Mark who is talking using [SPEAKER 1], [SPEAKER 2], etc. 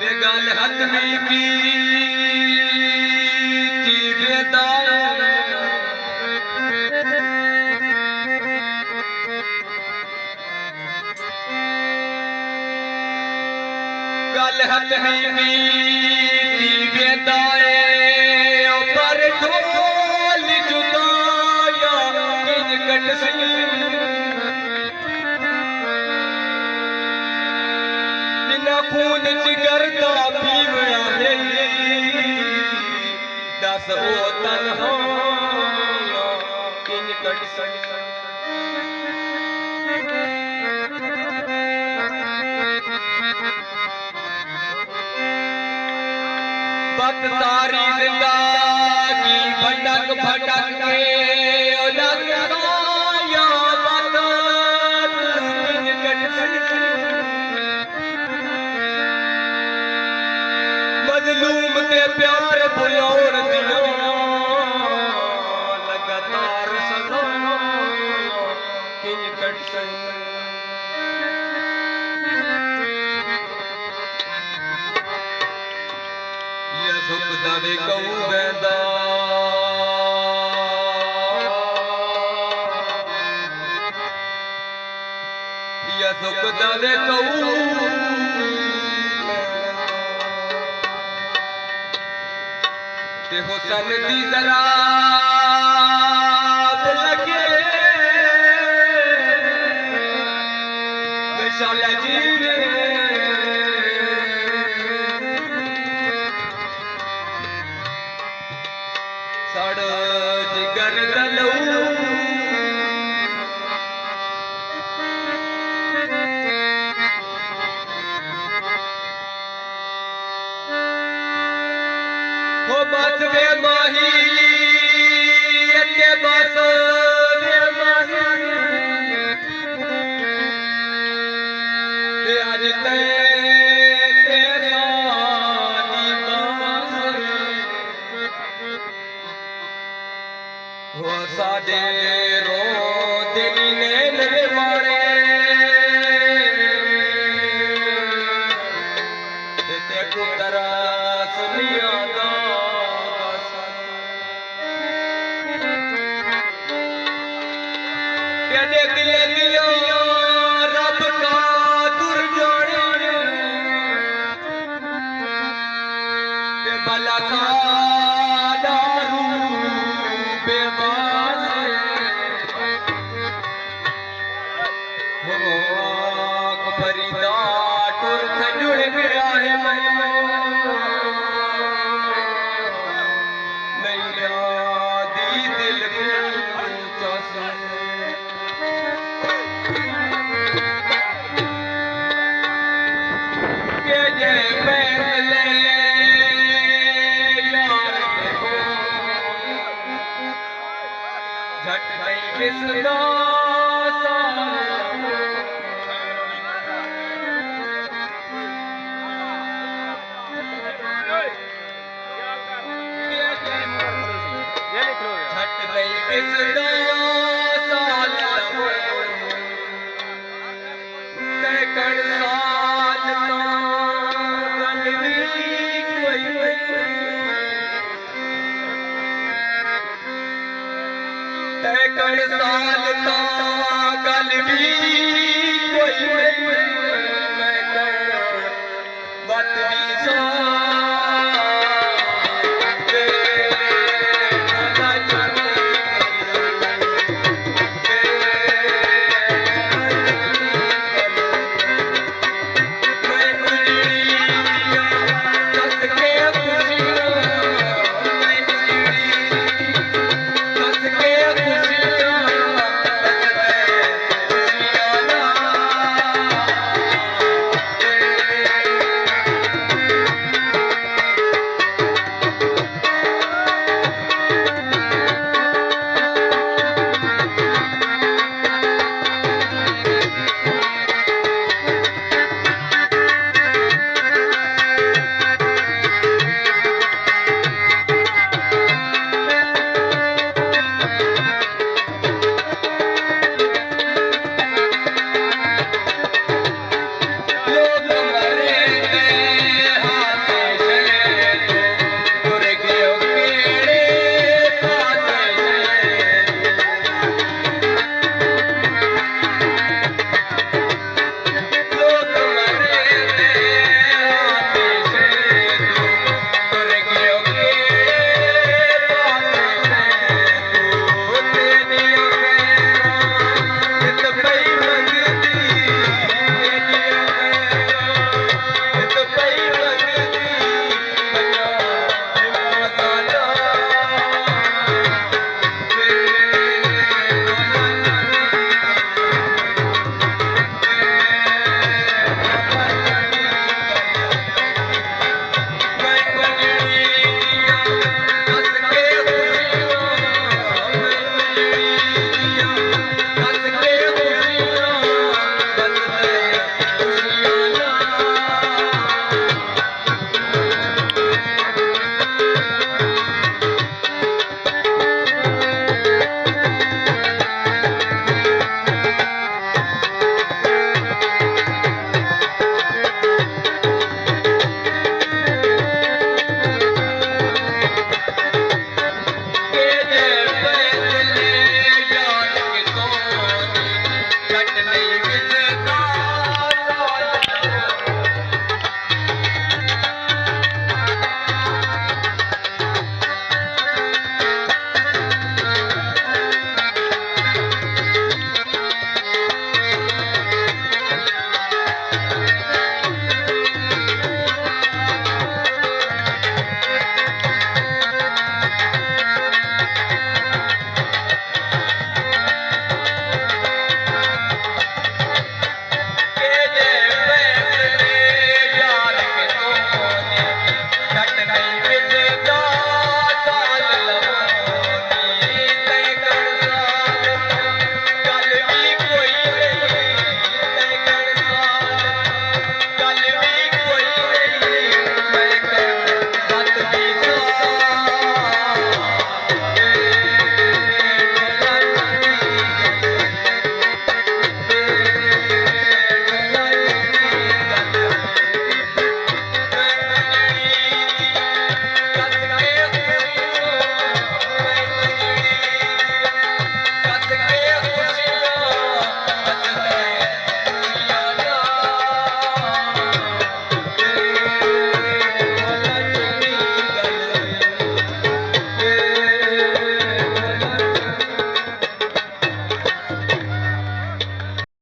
[SPEAKER 1] बेगाल हाथ में की बेदाए गाल हाथ में की बेदाए पर ढोल जुदाया किन कट से खून जिगर का पीवड़ा है दस ओ तन्हा किन कट बत सारी जिंदगी भटक भटक के मजलूम के प्यार बुलाउण दियो लगातार सदा किन कट ये सुख दवे कहूं वेंदा ये सुख दवे कहूं ते हुसन दी जरा लगे विशाल जी ने सड़ जिगर दलऊ बस वे माही के बस वे माही आज तेरा हो सादे रो दिल ने मारे ते कुतरा सुनिया रब का दुर जोड़े भला का दारू बेबास हो फरीदा टुर जुड़ गया है नहीं यादी दिल झट नहीं किसदा झट नहीं किसदा कण साल